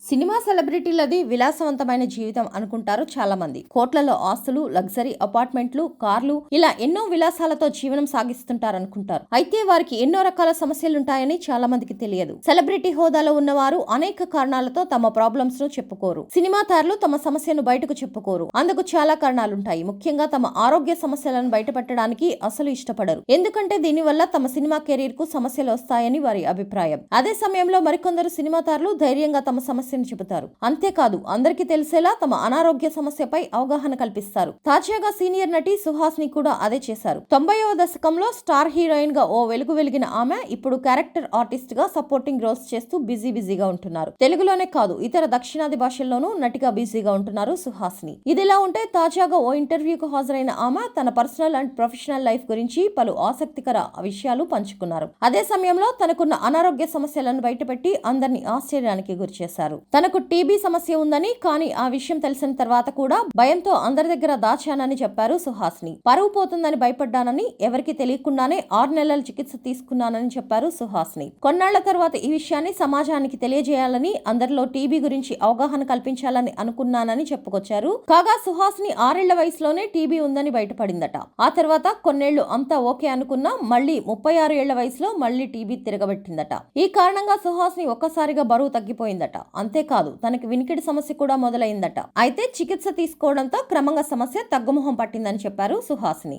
Cinema సెలబ్రిటీలది విలాసవంతమైన జీవితం అనుకుంటారు చాలా మంది. కోట్లలో ఆస్తులు, లగ్జరీ అపార్ట్మెంట్లు, కార్లు ఇలా ఎన్నో విలాసాలతో జీవనం సాగిస్తుంటారనుకుంటారు. అయితే వారికి ఎన్నో రకాల సమస్యలుంటాయని చాలా మందికి తెలియదు. సెలబ్రిటీ హోదాలో ఉన్నవారు అనేక కారణాలతో తమ ప్రాబ్లమ్స్ ను చెప్పుకోరు. సినిమా తారలు తమ సమస్యను బయటకు చెప్పుకోరు. అందుకు చాలా కారణాలుంటాయి. ముఖ్యంగా తమ ఆరోగ్య సమస్యలను బయటపెట్టడానికి అసలు ఇష్టపడరు. ఎందుకంటే దీనివల్ల తమ సినిమా కెరీర్ కు సమస్యలు వస్తాయని వారి అభిప్రాయం. అదే సమయంలో మరికొందరు సినిమా తారలు ధైర్యంగా తమ సమస్యను చెబుతారు. అంతేకాదు అందరికి తెలిసేలా తమ అనారోగ్య సమస్యపై అవగాహన కల్పిస్తారు. తాజాగా సీనియర్ నటి సుహాసిని కూడా అదే చేశారు. 90వ దశకంలో స్టార్ హీరోయిన్ గా ఓ వెలుగు వెలిగిన ఆమె ఇప్పుడు క్యారెక్టర్ ఆర్టిస్ట్ గా సపోర్టింగ్ రోల్స్ చేస్తూ బిజీగా ఉంటున్నారు. తెలుగులోనే కాదు ఇతర దక్షిణాది భాషల్లోనూ నటిగా బిజీగా ఉంటున్నారు సుహాసిని. ఇదిలా ఉంటే తాజాగా ఓ ఇంటర్వ్యూకు హాజరైన ఆమె తన పర్సనల్ అండ్ ప్రొఫెషనల్ లైఫ్ గురించి పలు ఆసక్తికర విషయాలు పంచుకున్నారు. అదే సమయంలో తనకున్న అనారోగ్య సమస్యలను బయటపెట్టి అందరినీ ఆశ్చర్యానికి గురిచేశారు. తనకు టీబీ సమస్య ఉందని, కానీ ఆ విషయం తెలిసిన తర్వాత కూడా భయంతో అందరి దగ్గర దాచానని చెప్పారు సుహాసిని. పరువు పోతుందని భయపడ్డానని, ఎవరికి తెలియకుండానే 6 నెలల చికిత్స తీసుకున్నానని చెప్పారు సుహాసిని. కొన్నాళ్ల తర్వాత ఈ విషయాన్ని సమాజానికి తెలియజేయాలని, అందరిలో టీబీ గురించి అవగాహన కల్పించాలని అనుకున్నానని చెప్పుకొచ్చారు. కాగా సుహాసిని 6 ఏళ్ల వయసులోనే టీబీ ఉందని బయటపడిందట. ఆ తర్వాత కొన్నేళ్లు అంతా ఓకే అనుకున్నా మళ్లీ 36 ఏళ్ల వయసులో మళ్లీ టీబీ తిరగబెట్టిందట. ఈ కారణంగా సుహాసిని ఒక్కసారిగా బరువు తగ్గిపోయిందట. అంతేకాదు తనకి వినికిడి సమస్య కూడా మొదలైందట. అయితే చికిత్స తీసుకోవడంతో క్రమంగా సమస్య తగ్గుముఖం పట్టిందని చెప్పారు సుహాసిని.